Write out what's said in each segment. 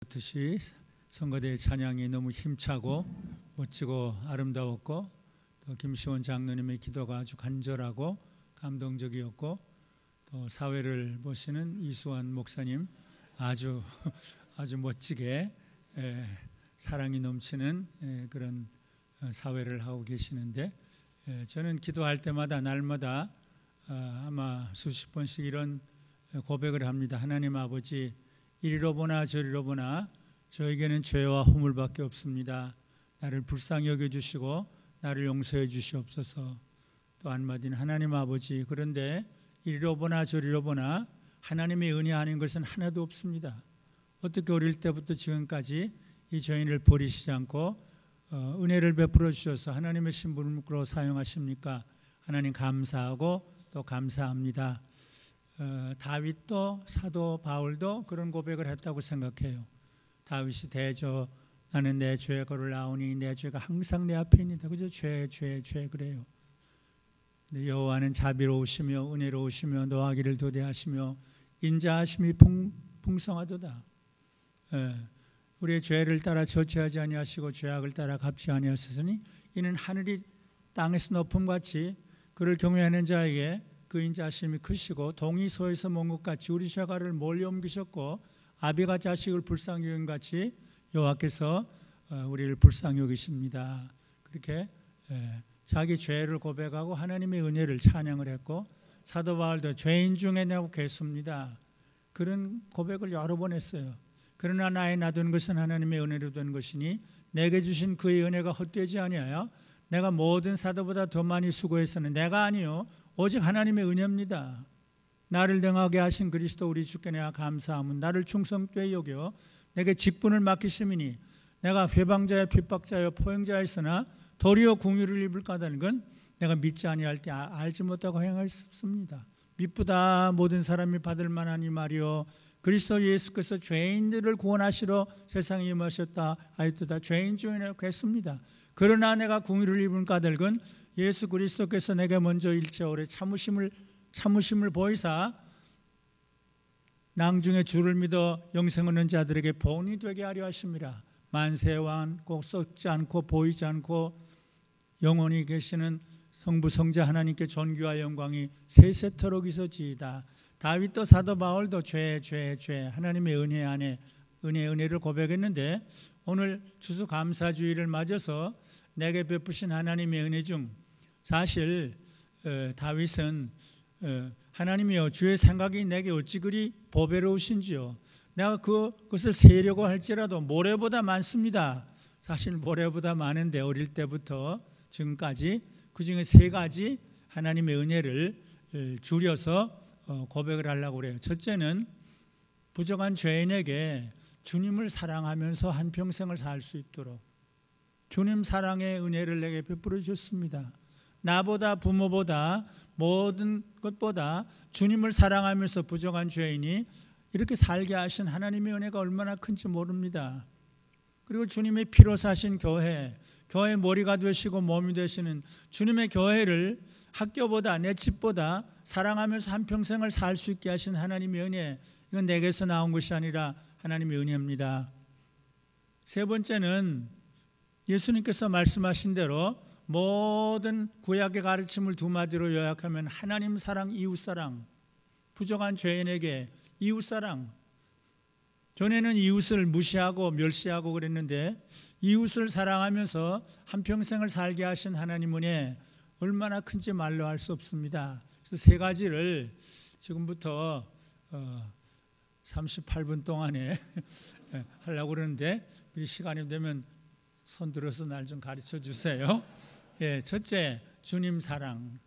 그렇듯이 성가대의 찬양이 너무 힘차고 멋지고 아름다웠고, 또 김시원 장로님의 기도가 아주 간절하고 감동적이었고, 또 사회를 보시는 이수환 목사님 아주 멋지게 사랑이 넘치는 그런 사회를 하고 계시는데, 저는 기도할 때마다 날마다 아마 수십 번씩 이런 고백을 합니다. 하나님 아버지, 이리로 보나 저리로 보나 저에게는 죄와 허물밖에 없습니다. 나를 불쌍히 여겨주시고 나를 용서해 주시옵소서. 또 한마디는 하나님 아버지, 그런데 이리로 보나 저리로 보나 하나님의 은혜 아닌 것은 하나도 없습니다. 어떻게 어릴 때부터 지금까지 이 죄인을 버리시지 않고 은혜를 베풀어 주셔서 하나님의 신분으로 사용하십니까? 하나님 감사하고 또 감사합니다. 다윗도 사도 바울도 그런 고백을 했다고 생각해요. 다윗이 대저 나는 내 죄 걸을 나오니 내 죄가 항상 내 앞에 있니다. 그저 죄 그래요. 여호와는 자비로우시며 은혜로우시며 노하기를 도대하시며 인자하심이 풍성하도다. 우리의 죄를 따라 저치하지 아니하시고 죄악을 따라 갚지 아니하시으니 이는 하늘이 땅에서 높음같이 그를 경외하는 자에게 그 인자하심이 크시고 동이 소에서 먼 것 같이 우리 죄가를 멀리 옮기셨고 아비가 자식을 불쌍히 여긴 같이 여호와께서 우리를 불쌍히 여기십니다. 그렇게 자기 죄를 고백하고 하나님의 은혜를 찬양을 했고, 사도 바울도 죄인 중에 내가 괴수입니다. 그런 고백을 여러 번 했어요. 그러나 나의 놔둔 것은 하나님의 은혜로 된 것이니 내게 주신 그의 은혜가 헛되지 아니하여 내가 모든 사도보다 더 많이 수고했으나 내가 아니요 오직 하나님의 은혜입니다. 나를 등하게 하신 그리스도 우리 주께 내가 감사함은 나를 충성되이 여겨 내게 직분을 맡기심이니 내가 회방자여 핍박자여 포행자였으나 도리어 궁유를 입을 까다는 건 내가 믿지 아니할 때 알지 못하고 행하였습니다. 미쁘다 모든 사람이 받을 만한 이 말이요 그리스도 예수께서 죄인들을 구원하시러 세상에 임하셨다 하였도다. 죄인 중에 내가 괴수입니다. 그러나 내가 궁유를 입은 까닭은 예수 그리스도께서 내게 먼저 일체 오래 참으심을 보이사 낭중에 주를 믿어 영생 얻는 자들에게 본이 되게 하려 하심이라. 만세왕 꼭 썩지 않고 보이지 않고 영원히 계시는 성부 성자 하나님께 존귀와 영광이 세세토록 있어지이다. 다윗도 사도 바울도 죄 하나님의 은혜 안에 은혜를 고백했는데, 오늘 추수감사주의를 맞아서 내게 베푸신 하나님의 은혜 중 사실 다윗은 하나님이여 주의 생각이 내게 어찌 그리 보배로우신지요. 내가 그것을 세려고 할지라도 모래보다 많습니다. 사실 모래보다 많은데 어릴 때부터 지금까지 그중에 세 가지 하나님의 은혜를 줄여서 고백을 하려고 그래요. 첫째는 부정한 죄인에게 주님을 사랑하면서 한평생을 살 수 있도록 주님 사랑의 은혜를 내게 베풀어 주셨습니다. 나보다 부모보다 모든 것보다 주님을 사랑하면서 부정한 죄인이 이렇게 살게 하신 하나님의 은혜가 얼마나 큰지 모릅니다. 그리고 주님의 피로 사신 교회의 머리가 되시고 몸이 되시는 주님의 교회를 학교보다 내 집보다 사랑하면서 한평생을 살 수 있게 하신 하나님의 은혜, 이건 내게서 나온 것이 아니라 하나님의 은혜입니다. 세 번째는 예수님께서 말씀하신 대로 모든 구약의 가르침을 두 마디로 요약하면 하나님 사랑, 이웃 사랑, 부정한 죄인에게 이웃 사랑. 전에는 이웃을 무시하고 멸시하고 그랬는데 이웃을 사랑하면서 한평생을 살게 하신 하나님 은혜 얼마나 큰지 말로 할 수 없습니다. 그래서 세 가지를 지금부터 38분 동안에 하려고 그러는데 시간이 되면 손 들어서 날 좀 가르쳐 주세요. 첫째, 주님 사랑.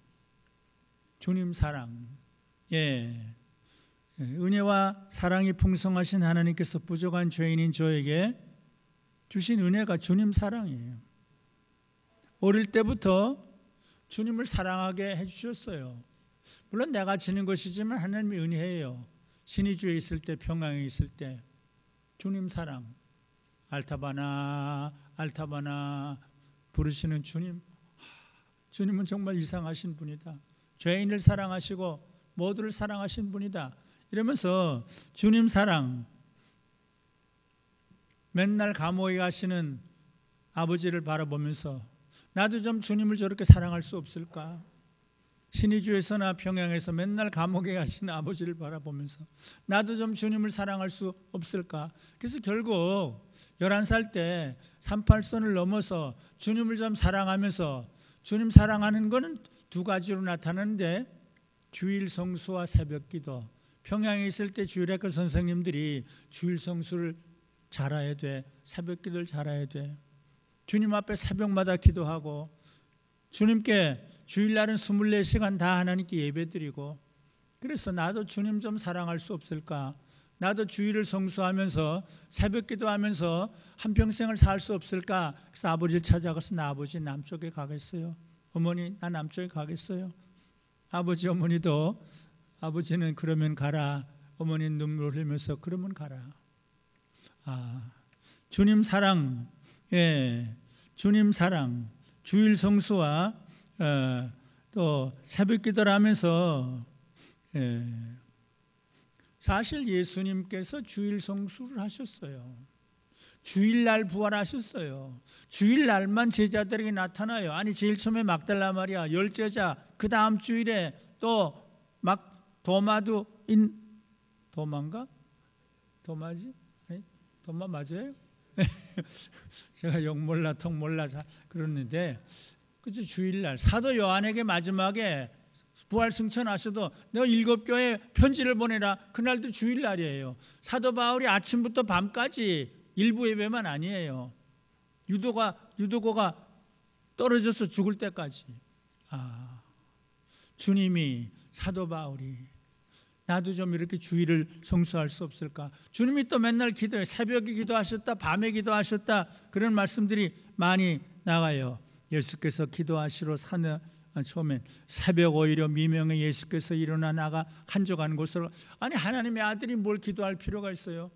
은혜와 사랑이 풍성하신 하나님께서 부족한 죄인인 저에게 주신 은혜가 주님 사랑이에요. 어릴 때부터 주님을 사랑하게 해주셨어요. 물론 내가 지는 것이지만 하나님의 은혜예요. 신의주에 있을 때, 평양에 있을 때 주님 사랑, 알타바나 부르시는 주님은 정말 이상하신 분이다. 죄인을 사랑하시고 모두를 사랑하신 분이다. 이러면서 주님 사랑, 맨날 감옥에 가시는 아버지를 바라보면서 나도 좀 주님을 저렇게 사랑할 수 없을까? 신의주에서나 평양에서 맨날 감옥에 가시는 아버지를 바라보면서 나도 좀 주님을 사랑할 수 없을까? 그래서 결국 11살 때 38선을 넘어서 주님을 좀 사랑하면서, 주님 사랑하는 것은 두 가지로 나타나는데 주일 성수와 새벽 기도. 평양에 있을 때 주일학교 선생님들이 주일 성수를 잘해야 돼, 새벽 기도를 잘해야 돼. 주님 앞에 새벽마다 기도하고 주님께 주일날은 24시간 다 하나님께 예배드리고, 그래서 나도 주님 좀 사랑할 수 없을까? 나도 주일을 성수하면서 새벽 기도하면서 한평생을 살 수 없을까? 그래서 아버지를 찾아가서 나 아버지 남쪽에 가겠어요. 어머니 나 남쪽에 가겠어요. 아버지 어머니도 아버지는 그러면 가라, 어머니는 눈물 흘리면서 그러면 가라. 주님 사랑, 주님 사랑, 주일 성수와 또 새벽 기도를 하면서, 사실 예수님께서 주일 성수를 하셨어요. 주일날 부활하셨어요. 주일날만 제자들에게 나타나요. 아니 제일 처음에 막달라 마리아 10제자, 그 다음 주일에 또 막 도마도 도마인가? 도마지? 도마 맞아요? 제가 영 몰라 통 몰라 그러는데, 그죠? 주일날 사도 요한에게 마지막에 부활 승천하셔도 내가 7교회 편지를 보내라, 그날도 주일날이에요. 사도 바울이 아침부터 밤까지 일부 예배만 아니에요. 유도고가 떨어져서 죽을 때까지. 주님이, 사도 바울이 나도 좀 이렇게 주일을 성수할 수 없을까? 주님이 또 맨날 기도해. 새벽에 기도하셨다, 밤에 기도하셨다, 그런 말씀들이 많이 나가요. 예수께서 기도하시러 산에 처음엔 새벽 오히려 미명에 예수께서 일어나 나가 한적한 곳으로. 아니 하나님의 아들이 뭘 기도할 필요가 있어요?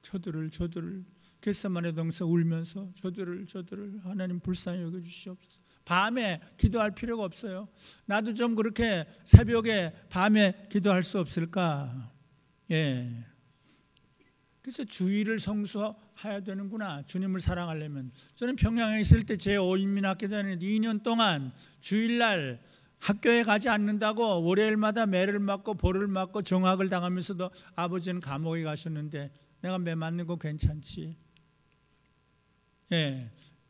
저들을 겟세마네 동산 울면서 저들을 하나님 불쌍히 여겨주시옵소서. 밤에 기도할 필요가 없어요. 나도 좀 그렇게 새벽에 밤에 기도할 수 없을까? 그래서 주일을 성수해야 되는구나. 주님을 사랑하려면. 저는 평양에 있을 때 제5인민학교 다니는데 2년 동안 주일날 학교에 가지 않는다고 월요일마다 매를 맞고 볼을 맞고 정학을 당하면서도 아버지는 감옥에 가셨는데 내가 매 맞는 거 괜찮지?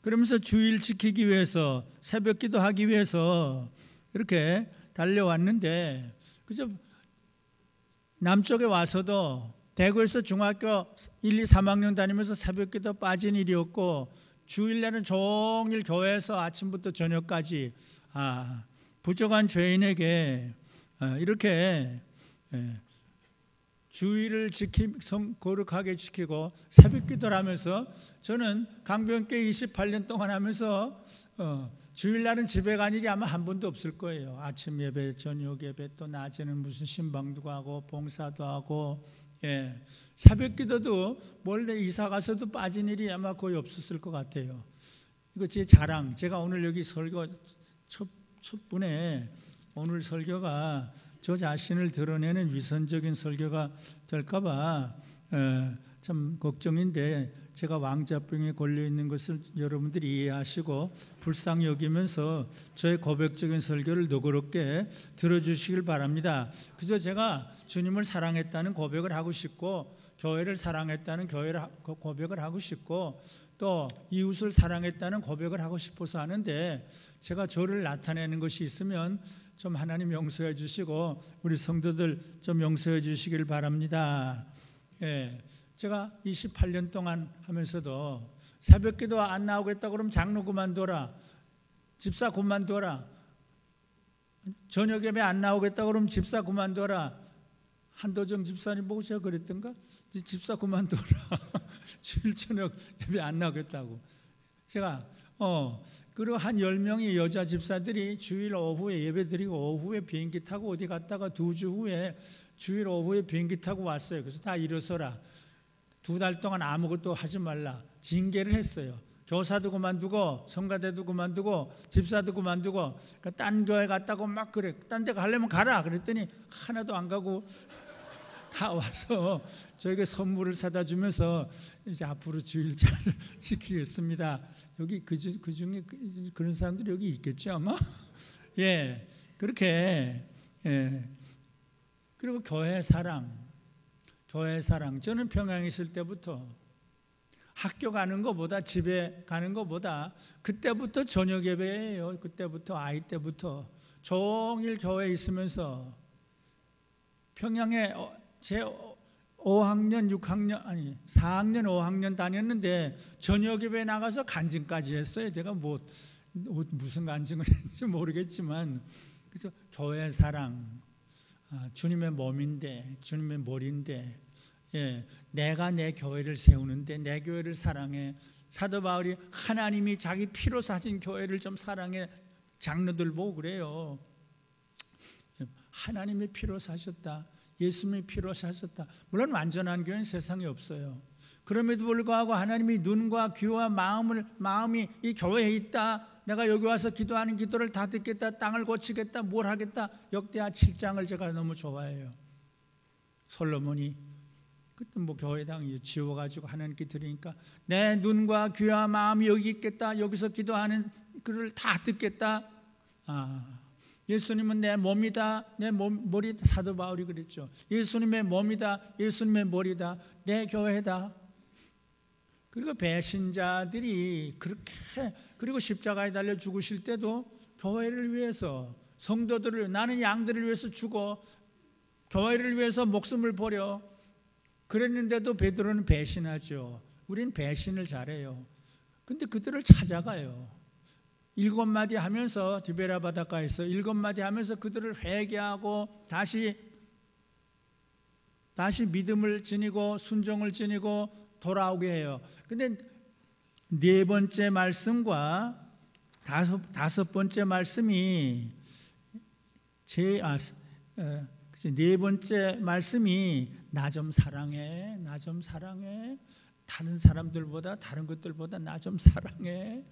그러면서 주일 지키기 위해서, 새벽 기도하기 위해서 이렇게 달려왔는데, 그저 남쪽에 와서도 대구에서 중학교 1, 2, 3학년 다니면서 새벽 기도 빠진 일이 없고, 주일날은 종일 교회에서 아침부터 저녁까지 부족한 죄인에게 이렇게 주일을 거룩하게 지키고 새벽 기도를 하면서, 저는 강변교회 28년 동안 하면서 주일날은 집에 간 일이 아마 한 번도 없을 거예요. 아침 예배, 저녁 예배, 또 낮에는 무슨 신방도 하고 봉사도 하고, 새벽 기도도 원래 이사 가서도 빠진 일이 아마 거의 없었을 것 같아요. 이거 제 자랑. 제가 오늘 여기 설교 첫 분에 오늘 설교가 저 자신을 드러내는 위선적인 설교가 될까봐 참 걱정인데, 제가 왕자병에 걸려있는 것을 여러분들이 이해하시고 불쌍히 여기면서 저의 고백적인 설교를 너그럽게 들어주시길 바랍니다. 그저 제가 주님을 사랑했다는 고백을 하고 싶고, 교회를 사랑했다는 고백을 하고 싶고, 또 이웃을 사랑했다는 고백을 하고 싶어서 하는데, 제가 저를 나타내는 것이 있으면 좀 하나님 용서해 주시고 우리 성도들 좀 용서해 주시길 바랍니다. 제가 28년 동안 하면서도 새벽 기도 안 나오겠다 그러면 장로 그만둬라, 집사 그만둬라, 저녁 예배 안 나오겠다 그러면 집사 그만둬라. 한도정 집사님 보고 제가 그랬던가? 집사 그만둬라. 주일 저녁 예배 안 나오겠다고. 제가 그리고 한 10명의 여자 집사들이 주일 오후에 예배드리고 오후에 비행기 타고 어디 갔다가 2주 후에 주일 오후에 비행기 타고 왔어요. 그래서 다 일어서라, 2달 동안 아무것도 하지 말라 징계를 했어요. 교사도 그만두고 성가대도 그만두고 집사도 그만두고, 그러니까 딴 교회 갔다고 막 그래. 딴 데 가려면 가라 그랬더니 하나도 안 가고 다 와서 저에게 선물을 사다 주면서 이제 앞으로 주일 잘 지키겠습니다. 여기 그 중에 그런 사람들이 여기 있겠죠 아마. 예, 그렇게. 예. 그리고 교회 사랑. 저는 평양에 있을 때부터 학교 가는 것보다, 집에 가는 것보다 그때부터 저녁 예배예요. 그때부터, 아이 때부터 종일 교회에 있으면서 평양에 제 4학년 5학년 다녔는데 저녁 예배 나가서 간증까지 했어요. 제가 무슨 간증을 했는지 모르겠지만, 그래서 교회 사랑, 주님의 몸인데, 주님의 머리인데, 예, 내가 내 교회를 세우는데 내 교회를 사랑해. 사도 바울이 하나님이 자기 피로 사신 교회를 좀 사랑해. 장로들 보고 그래요. 하나님의 피로 사셨다. 예수님의 피로 사셨다. 물론 완전한 교회는 세상에 없어요. 그럼에도 불구하고 하나님이 눈과 귀와 마음이 이 교회에 있다. 내가 여기 와서 기도하는 기도를 다 듣겠다. 땅을 고치겠다. 뭘 하겠다. 역대하 7장을 제가 너무 좋아해요. 솔로몬이 그때 교회당 지워가지고 하나님께 드리니까 내 눈과 귀와 마음이 여기 있겠다. 여기서 기도하는 글을 다 듣겠다. 예수님은 내 몸이다. 내 머리다. 사도 바울이 그랬죠. 예수님의 몸이다. 예수님의 머리다. 내 교회다. 그리고 배신자들이 그렇게, 그리고 십자가에 달려 죽으실 때도 교회를 위해서, 성도들을, 나는 양들을 위해서 죽어 교회를 위해서 목숨을 버려. 그랬는데도 베드로는 배신하죠. 우린 배신을 잘해요. 근데 그들을 찾아가요. 7마디 하면서, 디베라 바닷가에서 7마디 하면서 그들을 회개하고 다시 믿음을 지니고 순종을 지니고 돌아오게 해요. 근데 4번째 말씀과 5번째 말씀이 4번째 말씀이 나 좀 사랑해, 나 좀 사랑해, 다른 사람들보다, 다른 것들보다 나 좀 사랑해,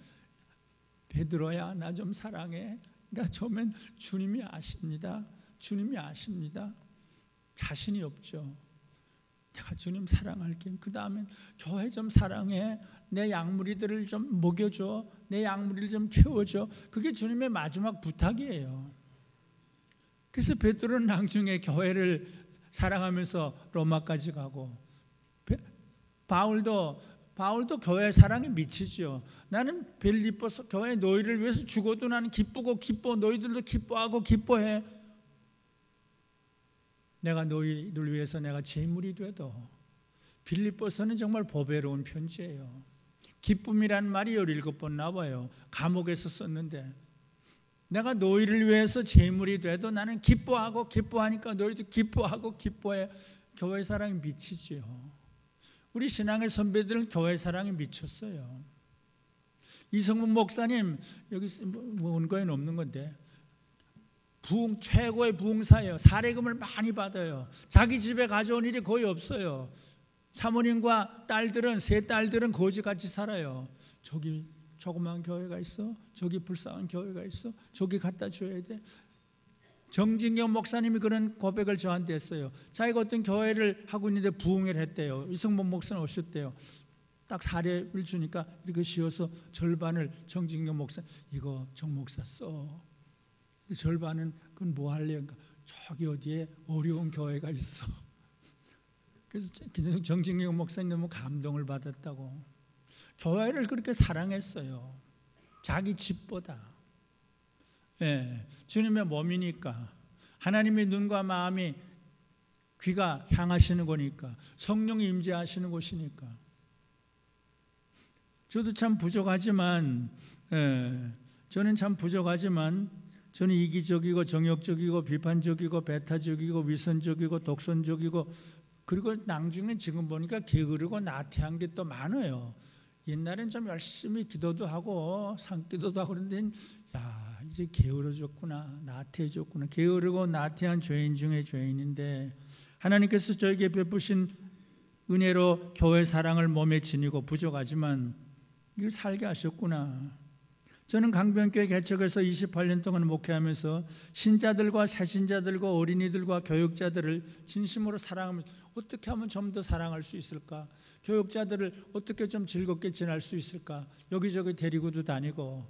베드로야 나 좀 사랑해. 그러니까 처음엔 주님이 아십니다. 주님이 아십니다. 자신이 없죠. 내가 주님 사랑할게. 그 다음엔 교회 좀 사랑해. 내 양무리들을 좀 먹여줘. 내 양무리를 좀 키워줘. 그게 주님의 마지막 부탁이에요. 그래서 베드로는 나중에 교회를 사랑하면서 로마까지 가고, 바울도 교회 사랑에 미치죠. 나는 빌립보서 교회 너희를 위해서 죽어도 나는 기쁘고 기뻐. 너희들도 기뻐하고 기뻐해. 내가 너희를 위해서 내가 제물이 돼도. 빌립보서는 정말 보배로운 편지예요. 기쁨이란 말이 17번 나와요. 감옥에서 썼는데, 내가 너희를 위해서 제물이 돼도 나는 기뻐하고 기뻐하니까 너희도 기뻐하고 기뻐해. 교회 사랑에 미치지요. 우리 신앙의 선배들은 교회 사랑에 미쳤어요. 이성문 목사님, 여기 원고에는 없는 건데, 최고의 부흥사예요. 사례금을 많이 받아요. 자기 집에 가져온 일이 거의 없어요. 사모님과 딸들은, 3딸들은 거지같이 살아요. 저기 조그만 교회가 있어, 저기 불쌍한 교회가 있어, 저기 갖다 줘야 돼. 정진경 목사님이 그런 고백을 저한테 했어요. 자기가 어떤 교회를 하고 있는데 부흥을 했대요. 이성문 목사는 오셨대요. 딱 사례를 주니까 이렇게 씌워서 절반을 정진경 목사, 이거 정 목사 써. 절반은 그건 뭐 할래? 그러니까 저기 어디에 어려운 교회가 있어. 그래서 정진경 목사님 너무 감동을 받았다고. 교회를 그렇게 사랑했어요. 자기 집보다. 예, 주님의 몸이니까, 하나님의 눈과 마음이, 귀가 향하시는 거니까, 성령이 임재하시는 곳이니까. 저도 참 부족하지만, 저는 참 부족하지만, 저는 이기적이고 정욕적이고 비판적이고 배타적이고 위선적이고 독선적이고, 그리고 나중에 지금 보니까 게으르고 나태한 게 또 많아요. 옛날엔 좀 열심히 기도도 하고 산기도도 하고 그런데, 야, 이제 게으러졌구나, 나태해졌구나. 게으르고 나태한 죄인 중에 죄인인데, 하나님께서 저에게 베푸신 은혜로 교회 사랑을 몸에 지니고 부족하지만 이걸 살게 하셨구나. 저는 강변교회 개척해서 28년 동안 목회하면서 신자들과 새신자들과 어린이들과 교육자들을 진심으로 사랑하면서 어떻게 하면 좀 더 사랑할 수 있을까? 교육자들을 어떻게 좀 즐겁게 지낼 수 있을까? 여기저기 데리고도 다니고,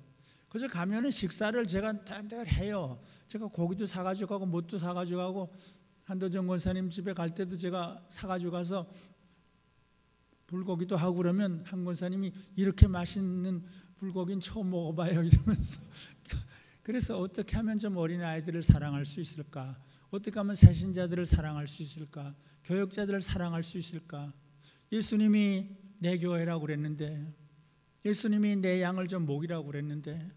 그래서 가면은 식사를 제가 늘 해요. 제가 고기도 사가지고 가고 뭣도 사가지고 가고, 한도정 권사님 집에 갈 때도 제가 사가지고 가서 불고기도 하고 그러면 한 권사님이 이렇게 맛있는 불고기는 처음 먹어봐요 이러면서 그래서 어떻게 하면 좀 어린아이들을 사랑할 수 있을까? 어떻게 하면 새신자들을 사랑할 수 있을까? 교육자들을 사랑할 수 있을까? 예수님이 내 교회라고 그랬는데, 예수님이 내 양을 좀 먹이라고 그랬는데,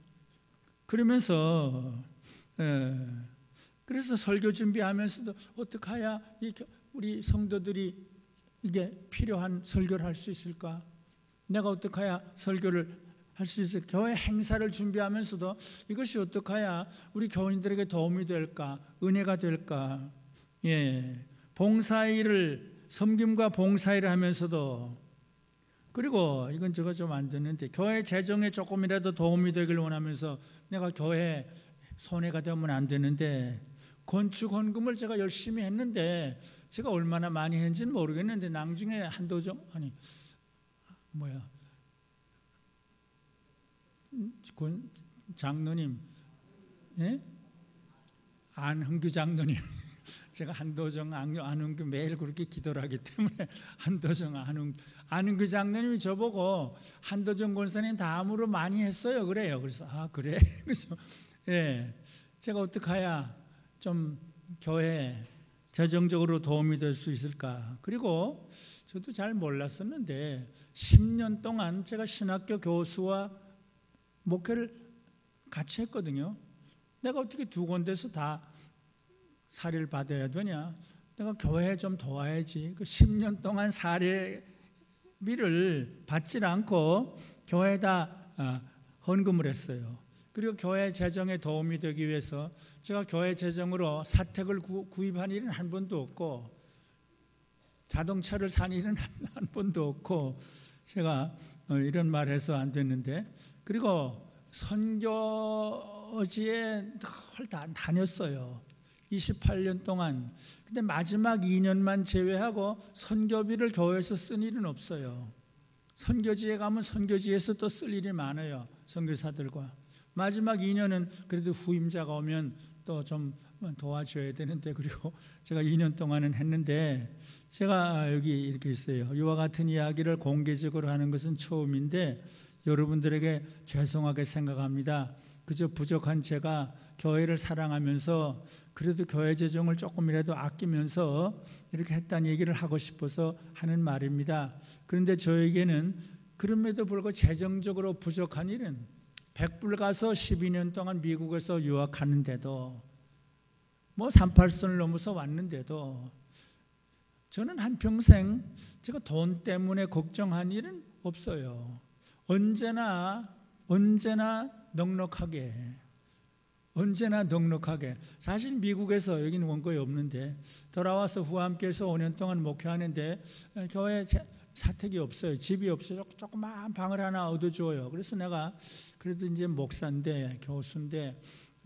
그러면서 그래서 설교 준비하면서도 어떻게 해야 우리 성도들이 이게 필요한 설교를 할 수 있을까? 내가 어떻게 해야 설교를 할 수 있을까? 교회 행사를 준비하면서도 이것이 어떻게 해야 우리 교인들에게 도움이 될까? 은혜가 될까? 봉사일을, 섬김과 봉사일을 하면서도, 그리고 이건 제가 좀 안 듣는데, 교회 재정에 조금이라도 도움이 되길 원하면서 내가 교회 손해가 되면 안 되는데, 건축 헌금을 제가 열심히 했는데, 제가 얼마나 많이 했는지는 모르겠는데, 나중에 한도정 장로님, 안흥규 장로님, 제가 한도정, 안흥규 매일 그렇게 기도를 하기 때문에 한도정, 안흥규 장로님이 저보고 한도정 권사님 다음으로 많이 했어요 그래요. 그래서 그래? 그래서 제가 어떻게 해야 좀 교회 재정적으로 도움이 될 수 있을까? 그리고 저도 잘 몰랐었는데 10년 동안 제가 신학교 교수와 목회를 같이 했거든요. 내가 어떻게 두 군데서 다 사례를 받아야 되냐? 내가 교회에 좀 도와야지. 그 10년 동안 사례비를 받지 않고 교회에다 헌금을 했어요. 그리고 교회 재정에 도움이 되기 위해서 제가 교회 재정으로 사택을 구입한 일은 한 번도 없고, 자동차를 산 일은 한 번도 없고, 제가 이런 말 해서 안 됐는데, 그리고 선교지에 늘 다녔어요. 28년 동안. 근데 마지막 2년만 제외하고 선교비를 교회에서 쓴 일은 없어요. 선교지에 가면 선교지에서 또 쓸 일이 많아요. 선교사들과. 마지막 2년은 그래도 후임자가 오면 또 좀 도와줘야 되는데, 그리고 제가 2년 동안은 했는데, 제가 여기 이렇게 있어요. 이와 같은 이야기를 공개적으로 하는 것은 처음인데 여러분들에게 죄송하게 생각합니다. 그저 부족한 제가 교회를 사랑하면서 그래도 교회 재정을 조금이라도 아끼면서 이렇게 했다는 얘기를 하고 싶어서 하는 말입니다. 그런데 저에게는 그럼에도 불구하고 재정적으로 부족한 일은, 100불 가서 12년 동안 미국에서 유학하는데도, 38선을 넘어서 왔는데도, 저는 한평생 제가 돈 때문에 걱정한 일은 없어요. 언제나 넉넉하게. 사실 미국에서, 여기는 원고에 없는데, 돌아와서 후함교에서 5년 동안 목회하는데 교회 사택이 없어요. 집이 없어요. 조그만 방을 하나 얻어줘요. 그래서 내가 그래도 이제 목사인데, 교수인데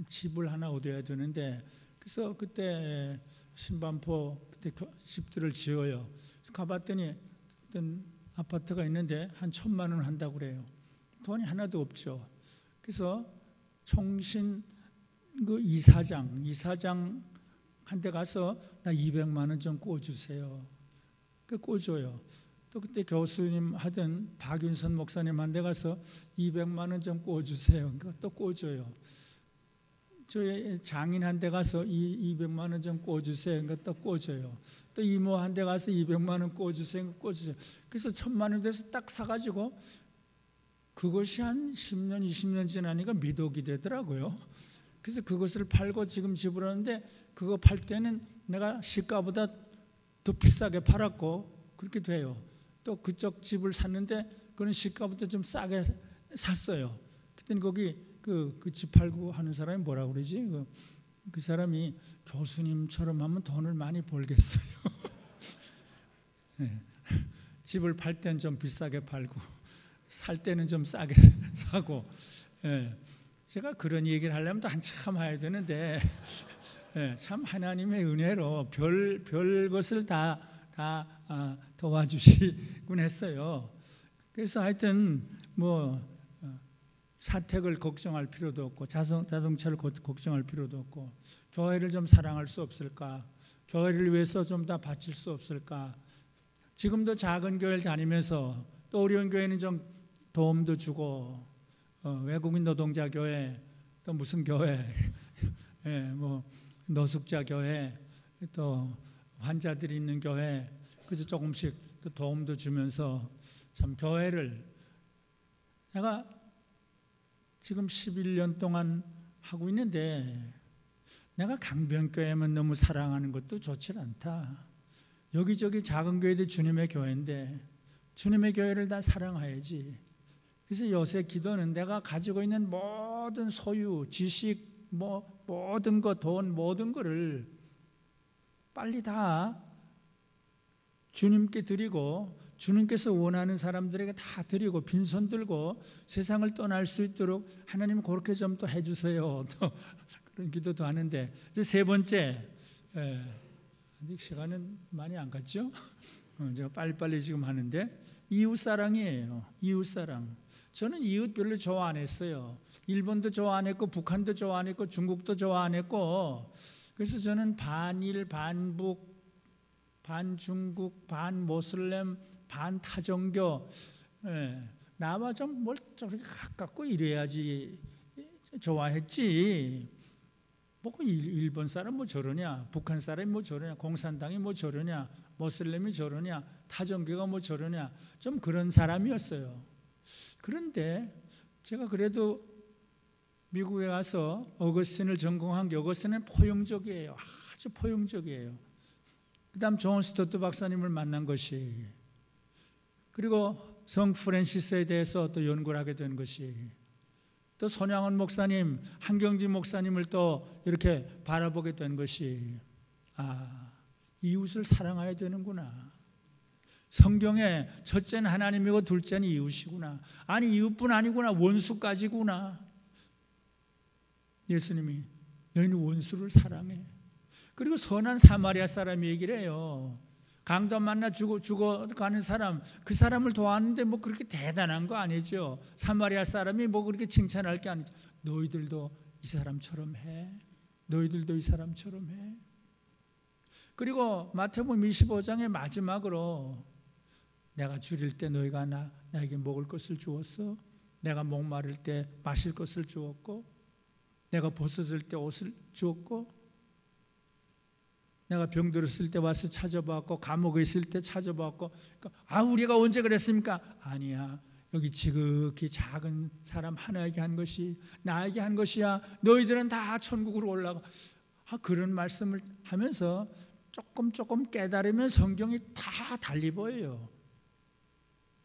집을 하나 얻어야 되는데, 그래서 그때 신반포 그때 집들을 지어요. 그래서 가봤더니 어떤 아파트가 있는데 한 1,000만 원 한다고 그래요. 돈이 하나도 없죠. 그래서 총신 그 이사장 한테 가서 나 200만 원 좀 꿔주세요. 그 꿔줘요. 또 그때 교수님 하던 박윤선 목사님한테 가서 200만 원 좀 꿔주세요. 또 꿔줘요. 저희 장인한테 가서 200만 원 좀 꿔주세요. 또 꿔줘요. 또 이모한테 가서 200만 원 꿔주세요. 그래서 1,000만 원 돼서 딱 사가지고, 그것이 한 10년 20년 지나니까 미독이 되더라고요. 그래서 그것을 팔고 지금 집을 하는데, 그거 팔 때는 내가 시가보다 더 비싸게 팔았고 그렇게 돼요. 또 그쪽 집을 샀는데 그는 시가보다 좀 싸게 샀어요. 그때는 거기 그 집 팔고 하는 사람이 뭐라고 그러지? 그 사람이 교수님처럼 하면 돈을 많이 벌겠어요. 네. 집을 팔 때는 좀 비싸게 팔고 살 때는 좀 싸게 사고, 예, 제가 그런 얘기를 하려면 또 한참 해야 되는데 예, 참 하나님의 은혜로 별 것을 다 도와주시곤 했어요. 그래서 하여튼 뭐 사택을 걱정할 필요도 없고 자동차를 걱정할 필요도 없고 교회를 좀 사랑할 수 없을까? 교회를 위해서 좀 더 바칠 수 없을까? 지금도 작은 교회를 다니면서 또 어려운 교회는 좀 도움도 주고 외국인 노동자 교회 또 무슨 교회 예, 뭐 노숙자 교회 또 환자들이 있는 교회 그래서 조금씩 또 도움도 주면서 참 교회를 내가 지금 11년 동안 하고 있는데 내가 강변교회만 너무 사랑하는 것도 좋지 않다. 여기저기 작은 교회도 주님의 교회인데 주님의 교회를 다 사랑해야지. 그래서 요새 기도는 내가 가지고 있는 모든 소유, 지식, 모든 것, 돈, 모든 것을 빨리 다 주님께 드리고 주님께서 원하는 사람들에게 다 드리고 빈손 들고 세상을 떠날 수 있도록 하나님 그렇게 좀 또 해주세요. 또 그런 기도도 하는데 이제 세 번째 아직 시간은 많이 안 갔죠? 제가 빨리빨리 지금 하는데 이웃사랑이에요. 이웃사랑. 저는 이웃 별로 좋아 안 했어요. 일본도 좋아 안 했고 북한도 좋아 안 했고 중국도 좋아 안 했고 그래서 저는 반일, 반북, 반중국, 반모슬렘, 반타종교 나와 좀 뭘 저렇게 가깝고 이래야지 좋아했지. 뭐 일본 사람 뭐 저러냐, 북한 사람이 뭐 저러냐, 공산당이 뭐 저러냐, 모슬렘이 저러냐, 타종교가 뭐 저러냐 좀 그런 사람이었어요. 그런데 제가 그래도 미국에 가서 어거스틴을 전공한 게 어거스틴은 포용적이에요. 아주 포용적이에요. 그 다음 존 스토트 박사님을 만난 것이 그리고 성 프랜시스에 대해서 또 연구를 하게 된 것이 또 손양원 목사님, 한경진 목사님을 또 이렇게 바라보게 된 것이 이웃을 사랑해야 되는구나. 성경에 첫째는 하나님이고 둘째는 이웃이구나. 아니 이웃뿐 아니구나. 원수까지구나. 예수님이 너희는 원수를 사랑해. 그리고 선한 사마리아 사람이 얘기를 해요. 강도 만나 죽어가는 사람, 그 사람을 도왔는데 뭐 그렇게 대단한 거 아니죠. 사마리아 사람이 뭐 그렇게 칭찬할 게 아니죠. 너희들도 이 사람처럼 해. 너희들도 이 사람처럼 해. 그리고 마태복음 25장의 마지막으로 내가 줄일 때 너희가 나에게 먹을 것을 주었어. 내가 목마를 때 마실 것을 주었고 내가 벗었을 때 옷을 주었고 내가 병들었을 때 와서 찾아봤고 감옥에 있을 때 찾아봤고 우리가 언제 그랬습니까? 아니야. 여기 지극히 작은 사람 하나에게 한 것이 나에게 한 것이야. 너희들은 다 천국으로 올라가. 그런 말씀을 하면서 조금 깨달으면 성경이 다 달리 보여요.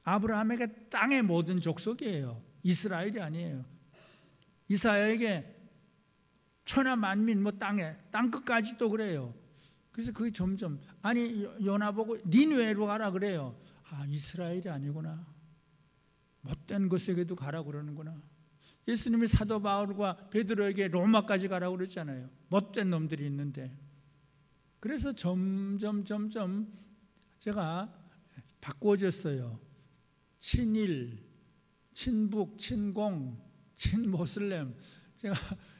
아브라함에게 땅의 모든 족속이에요. 이스라엘이 아니에요. 이사야에게 천하 만민 땅 끝까지 또 그래요. 그래서 그게 점점 요나 보고 니느웨로 가라 그래요. 이스라엘이 아니구나. 못된 곳에게도 가라 그러는구나. 예수님이 사도 바울과 베드로에게 로마까지 가라 그랬잖아요. 못된 놈들이 있는데. 그래서 점점 제가 바꾸어졌어요. 친일, 친북, 친공, 친모슬렘.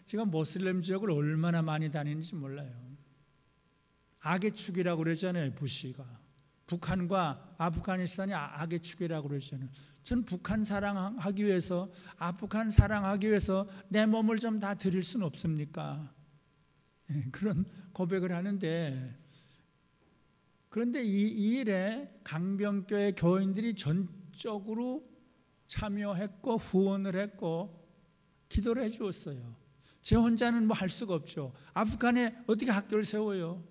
제가 모슬렘 지역을 얼마나 많이 다니는지 몰라요. 악의 축이라고 그러잖아요. 부시가 북한과 아프가니스탄이 악의 축이라고 그러잖아요. 전 북한 사랑하기 위해서 아프간 사랑하기 위해서 내 몸을 좀 다 드릴 수는 없습니까? 그런 고백을 하는데 그런데 이 일에 강병교회 교인들이 전적으로 참여했고 후원을 했고 기도를 해 주었어요. 제 혼자는 뭐 할 수가 없죠. 아프간에 어떻게 학교를 세워요?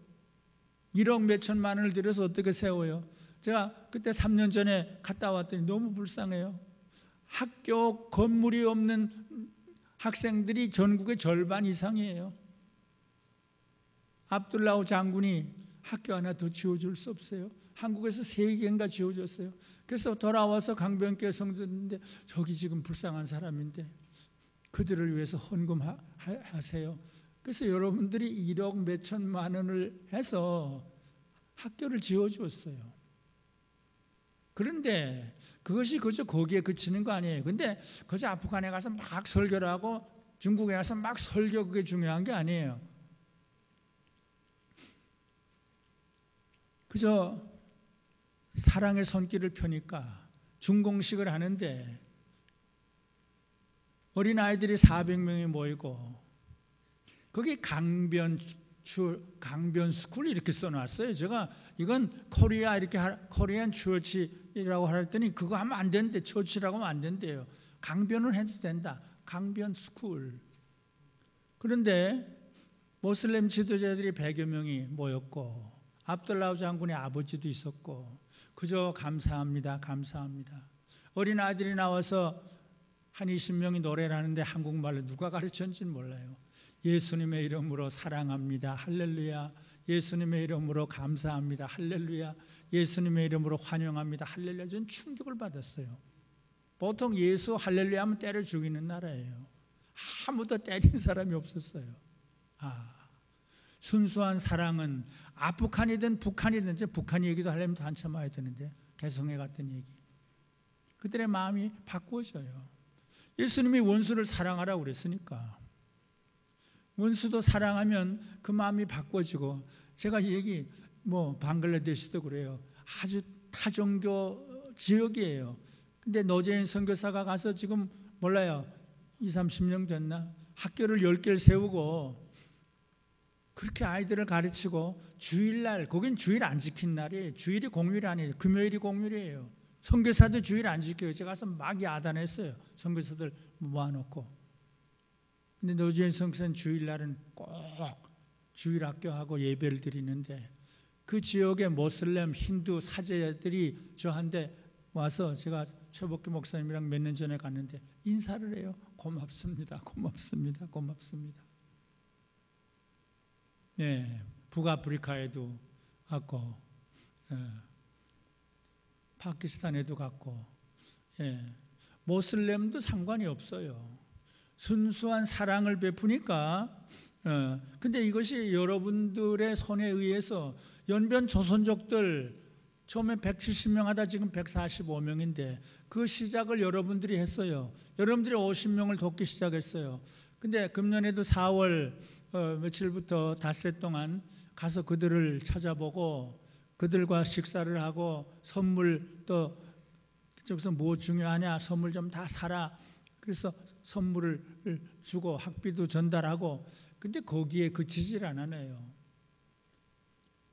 1억 몇천만 원을 들여서 어떻게 세워요? 제가 그때 3년 전에 갔다 왔더니 너무 불쌍해요. 학교 건물이 없는 학생들이 전국의 절반 이상이에요. 압둘라우 장군이 학교 하나 더 지어줄 수 없어요. 한국에서 3개인가 지어줬어요. 그래서 돌아와서 강변교회 성도인데 저기 지금 불쌍한 사람인데 그들을 위해서 헌금하세요. 그래서 여러분들이 1억 몇천만 원을 해서 학교를 지어주었어요. 그런데 그것이 그저 거기에 그치는 거 아니에요. 근데 그저 아프간에 가서 막 설교를 하고 중국에 가서 막 설교, 그게 중요한 게 아니에요. 그저 사랑의 손길을 펴니까 중공식을 하는데 어린아이들이 400명이 모이고 거기 강변 스쿨 이렇게 써놨어요. 제가 이건 코리아 이렇게 코리안 처치라고 하랬더니 그거 하면 안 된대. 처치라고 하면 안 된대요. 강변을 해도 된다. 강변 스쿨. 그런데 모슬렘 지도자들이 100여 명이 모였고 압둘라우 장군의 아버지도 있었고 그저 감사합니다. 감사합니다. 어린아이들이 나와서 한 20명이 노래를 하는데 한국말로 누가 가르쳤는지는 몰라요. 예수님의 이름으로 사랑합니다. 할렐루야. 예수님의 이름으로 감사합니다. 할렐루야. 예수님의 이름으로 환영합니다. 할렐루야. 저는 충격을 받았어요. 보통 예수 할렐루야 하면 때려 죽이는 나라예요. 아무도 때린 사람이 없었어요. 순수한 사랑은 아프간이든 북한이든, 이제 북한 얘기도 하려면 더 한참 와야 되는데 개성에 갔던 얘기. 그들의 마음이 바꾸어져요. 예수님이 원수를 사랑하라고 그랬으니까 원수도 사랑하면 그 마음이 바꿔지고, 제가 이 얘기 방글라데시도 그래요. 아주 타종교 지역이에요. 근데 노재인 선교사가 가서 지금 몰라요 20-30년 됐나? 학교를 10개를 세우고 그렇게 아이들을 가르치고 주일날, 거긴 주일 안 지킨 날이에요. 주일이 공휴일 아니에요. 금요일이 공휴일이에요. 선교사도 주일 안 지켜요. 제가 가서 막 야단했어요. 선교사들 모아놓고. 근데 노재인 선교사는 주일날은 꼭 주일 학교하고 예배를 드리는데 그 지역의 모슬렘, 힌두 사제들이 저한테 와서, 제가 최복기 목사님이랑 몇 년 전에 갔는데 인사를 해요. 고맙습니다. 고맙습니다. 고맙습니다. 네, 북아프리카에도 갔고, 파키스탄에도 갔고, 모슬렘도 상관이 없어요. 순수한 사랑을 베푸니까. 근데 이것이 여러분들의 손에 의해서 연변 조선족들 처음에 170명 하다 지금 145명인데 그 시작을 여러분들이 했어요. 여러분들이 50명을 돕기 시작했어요. 근데 금년에도 4월 며칠부터 닷새 동안 가서 그들을 찾아보고 그들과 식사를 하고 선물, 또 그쪽에서 뭐 중요하냐, 선물 좀 다 사라. 그래서 선물을 주고 학비도 전달하고. 근데 거기에 그치질 않아요.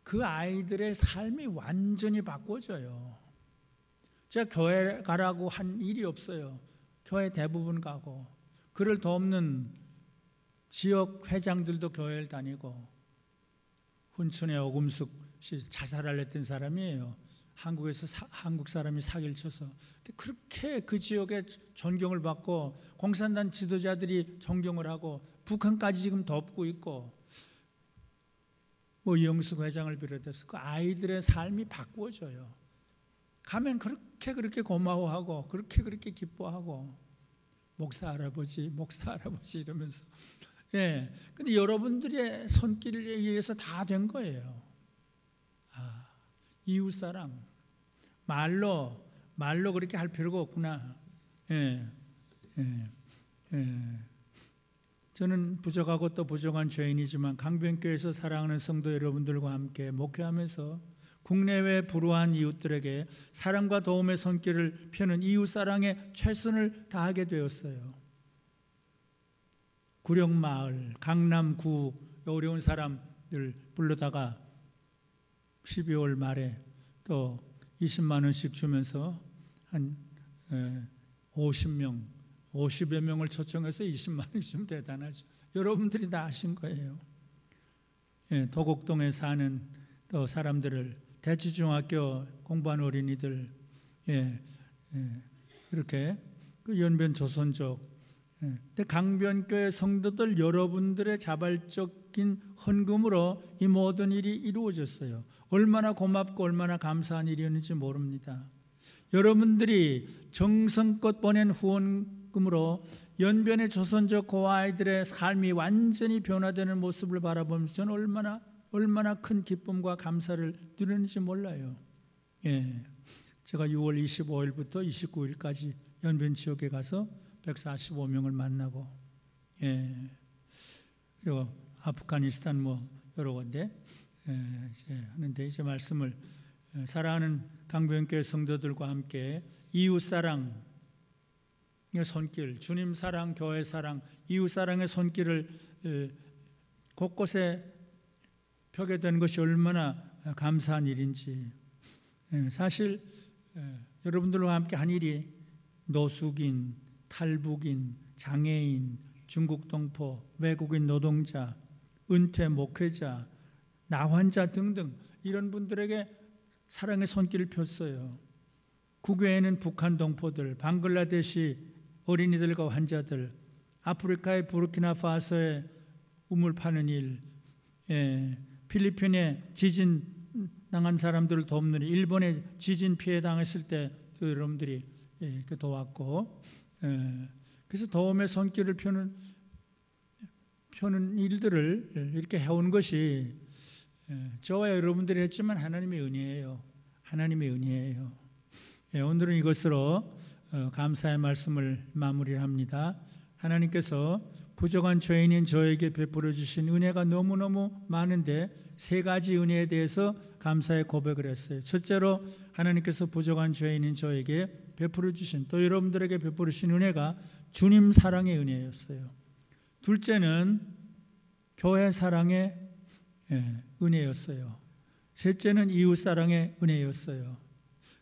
그 아이들의 삶이 완전히 바꿔져요. 제가 교회 가라고 한 일이 없어요. 교회 대부분 가고, 그를 돕는 지역 회장들도 교회를 다니고. 훈춘의 오금숙 씨 자살을 했던 사람이에요. 한국에서 한국 사람이 사기를 쳐서. 그렇게 그 지역에 존경을 받고 공산당 지도자들이 존경을 하고 북한까지 지금 돕고 있고, 이영숙 회장을 비롯해서 그 아이들의 삶이 바꾸어져요. 가면 그렇게 고마워하고 그렇게 기뻐하고, 목사 할아버지 이러면서. 근데 여러분들의 손길에 의해서 다 된 거예요. 이웃사랑. 말로 그렇게 할 필요가 없구나. 저는 부족하고 또 부족한 죄인이지만 강변교회에서 사랑하는 성도 여러분들과 함께 목회하면서 국내외 불우한 이웃들에게 사랑과 도움의 손길을 펴는 이웃사랑에 최선을 다하게 되었어요. 구령마을, 강남구 어려운 사람들 불러다가 12월 말에 또 20만 원씩 주면서 한 50여 명을 초청해서 20만 원 주면 대단하죠. 여러분들이 다 하신 거예요. 도곡동에 사는 또 사람들을, 대치중학교 공부하는 어린이들, 이렇게 그 연변 조선족, 강변교회 성도들 여러분들의 자발적인 헌금으로 이 모든 일이 이루어졌어요. 얼마나 고맙고 얼마나 감사한 일이었는지 모릅니다. 여러분들이 정성껏 보낸 후원 그러므로 연변의 조선족 고아이들의 삶이 완전히 변화되는 모습을 바라보면서 저는 얼마나 큰 기쁨과 감사를 누리는지 몰라요. 제가 6월 25일부터 29일까지 연변 지역에 가서 145명을 만나고, 그리고 아프가니스탄 여러 군데 하는데, 이제 말씀을 사랑하는 강변교회 성도들과 함께 이웃 사랑의 손길, 주님 사랑, 교회 사랑, 이웃 사랑의 손길을 곳곳에 펴게 되는 것이 얼마나 감사한 일인지. 사실 여러분들과 함께 한 일이 노숙인, 탈북인, 장애인, 중국 동포, 외국인 노동자, 은퇴 목회자, 나환자 등등 이런 분들에게 사랑의 손길을 폈어요. 국외에는 북한 동포들, 방글라데시 어린이들과 환자들, 아프리카의 부르키나파소에 우물 파는 일, 필리핀에 지진 당한 사람들을 돕는 일, 일본에 지진 피해 당했을 때 여러분들이 도왔고, 그래서 도움의 손길을 펴는 일들을 이렇게 해온 것이 저와 여러분들이 했지만 하나님의 은혜예요. 하나님의 은혜예요. 오늘은 이것으로 감사의 말씀을 마무리합니다. 하나님께서 부족한 죄인인 저에게 베풀어 주신 은혜가 너무너무 많은데 세 가지 은혜에 대해서 감사의 고백을 했어요. 첫째로 하나님께서 부족한 죄인인 저에게 베풀어 주신, 또 여러분들에게 베풀어 주신 은혜가 주님 사랑의 은혜였어요. 둘째는 교회 사랑의 은혜였어요. 셋째는 이웃 사랑의 은혜였어요.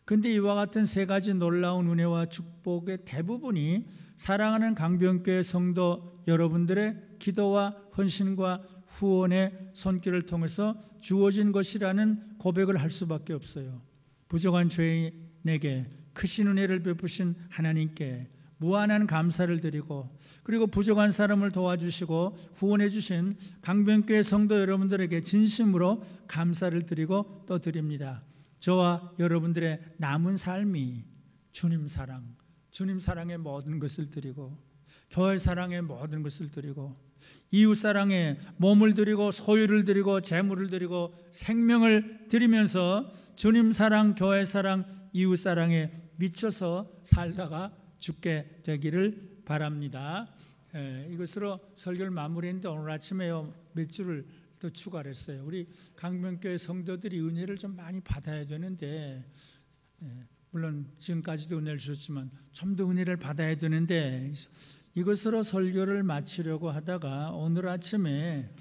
그런데 이와 같은 세 가지 놀라운 은혜와 축복의 대부분이 사랑하는 강변교회 성도 여러분들의 기도와 헌신과 후원의 손길을 통해서 주어진 것이라는 고백을 할 수밖에 없어요. 부족한 죄인에게 크신 은혜를 베푸신 하나님께 무한한 감사를 드리고, 그리고 부족한 사람을 도와주시고 후원해 주신 강변교회 성도 여러분들에게 진심으로 감사를 드리고 또 드립니다. 저와 여러분들의 남은 삶이 주님 사랑, 주님 사랑의 모든 것을 드리고, 교회 사랑의 모든 것을 드리고, 이웃 사랑에 몸을 드리고 소유를 드리고 재물을 드리고 생명을 드리면서 주님 사랑, 교회 사랑, 이웃 사랑에 미쳐서 살다가 죽게 되기를 바랍니다. 이것으로 설교를 마무리했는데 오늘 아침에 몇 줄을 더 추가를 했어요. 우리 강변교회 성도들이 은혜를 좀 많이 받아야 되는데, 물론 지금까지도 은혜를 주셨지만 좀 더 은혜를 받아야 되는데, 이것으로 설교를 마치려고 하다가 오늘 아침에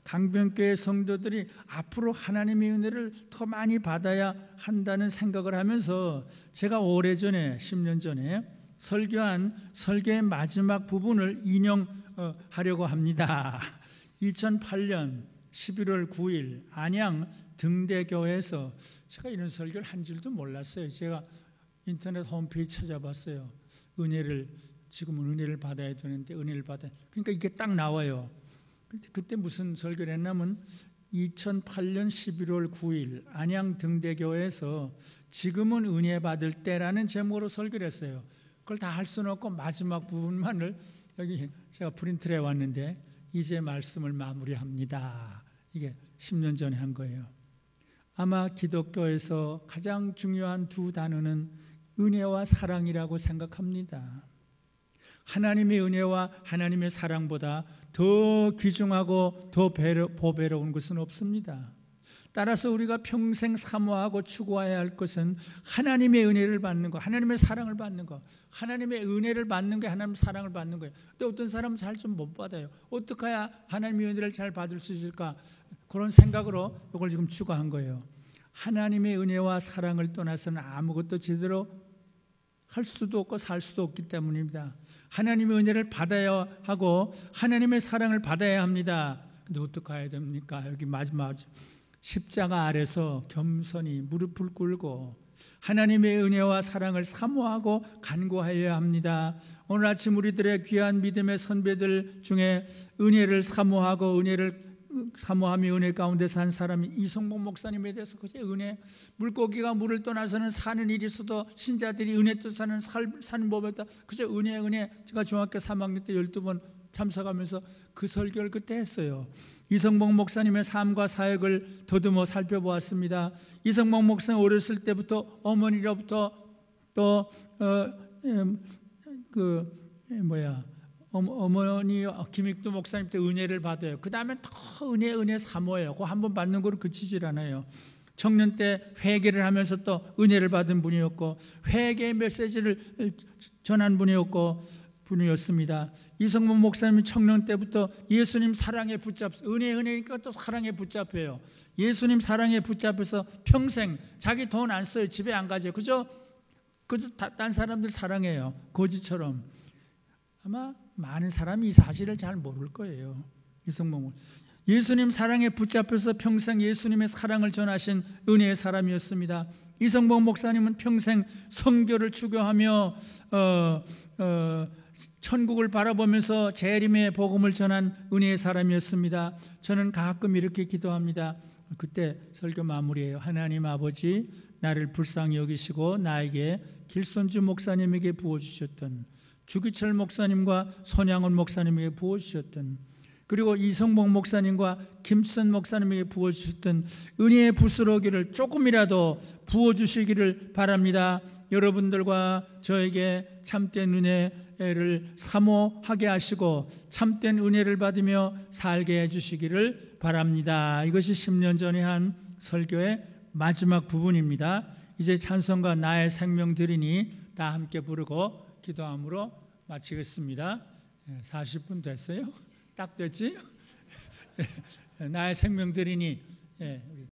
강변교회 성도들이 앞으로 하나님의 은혜를 더 많이 받아야 한다는 생각을 하면서 제가 오래전에 10년 전에 설교한 설교의 마지막 부분을 인용하려고 합니다. 2008년 11월 9일 안양 등대교회에서 제가 이런 설교를 한 줄도 몰랐어요. 제가 인터넷 홈페이지 찾아봤어요. 지금은 은혜를 받아야 되는데 은혜를 받아야, 그러니까 이게 딱 나와요. 그때 무슨 설교를 했냐면 2008년 11월 9일 안양 등대교회에서 지금은 은혜 받을 때라는 제목으로 설교를 했어요. 그걸 다 할 수는 없고 마지막 부분만을 여기 제가 프린트를 해왔는데 이제 말씀을 마무리합니다. 이게 10년 전에 한 거예요. 아마 기독교에서 가장 중요한 두 단어는 은혜와 사랑이라고 생각합니다. 하나님의 은혜와 하나님의 사랑보다 더 귀중하고 더 보배로운 것은 없습니다. 따라서 우리가 평생 사모하고 추구해야 할 것은 하나님의 은혜를 받는 것, 하나님의 사랑을 받는 것, 하나님의 은혜를 받는 게 하나님의 사랑을 받는 거예요. 근데 어떤 사람은 잘 좀 못 받아요. 어떻게 해야 하나님의 은혜를 잘 받을 수 있을까? 그런 생각으로 이걸 지금 추가한 거예요. 하나님의 은혜와 사랑을 떠나서는 아무것도 제대로 할 수도 없고 살 수도 없기 때문입니다. 하나님의 은혜를 받아야 하고 하나님의 사랑을 받아야 합니다. 근데 어떻게 해야 됩니까? 여기 마지막 십자가 아래서 겸손히 무릎을 꿇고 하나님의 은혜와 사랑을 사모하고 간구하여야 합니다. 오늘 아침 우리들의 귀한 믿음의 선배들 중에 은혜를 사모하고 은혜를 사모하며 은혜 가운데 산 사람이 이성복 목사님에 대해서 그저 은혜, 물고기가 물을 떠나서는 사는 일이 있어도 신자들이 은혜 뜻하는 사는 법에 따라 그저 은혜. 제가 중학교 3학년 때 12번 참석하면서 그 설교를 그때 했어요. 이성복 목사님의 삶과 사역을 더듬어 살펴보았습니다. 이성복 목사님 어렸을 때부터 어머니로부터 또 어머니 김익두 목사님 때 은혜를 받아요. 그 다음에 더 은혜 사모해요. 그 한 번 받는 거로 그치질 않아요. 청년 때 회개를 하면서 또 은혜를 받은 분이었고 회개의 메시지를 전한 분이었습니다. 이성문 목사님이 청년 때부터 예수님 사랑에 은혜니까 또 사랑에 붙잡혀요. 예수님 사랑에 붙잡혀서 평생 자기 돈 안 써요. 집에 안 가죠. 그저 딴 사람들 사랑해요. 고지처럼. 아마 많은 사람이 이 사실을 잘 모를 거예요. 이성문 예수님 사랑에 붙잡혀서 평생 예수님의 사랑을 전하신 은혜의 사람이었습니다. 이성복 목사님은 평생 선교를 추구하며 천국을 바라보면서 재림의 복음을 전한 은혜의 사람이었습니다. 저는 가끔 이렇게 기도합니다. 그때 설교 마무리예요. 하나님 아버지, 나를 불쌍히 여기시고 나에게 길손주 목사님에게 부어주셨던, 주기철 목사님과 손양원 목사님에게 부어주셨던, 그리고 이성복 목사님과 김천 목사님에게 부어주셨던 은혜의 부스러기를 조금이라도 부어주시기를 바랍니다. 여러분들과 저에게 참된 은혜를 사모하게 하시고 참된 은혜를 받으며 살게 해주시기를 바랍니다. 이것이 10년 전에 한 설교의 마지막 부분입니다. 이제 찬송가 나의 생명 드리니 다 함께 부르고 기도함으로 마치겠습니다. 40분 됐어요? 딱 됐지? 나의 생명 드리니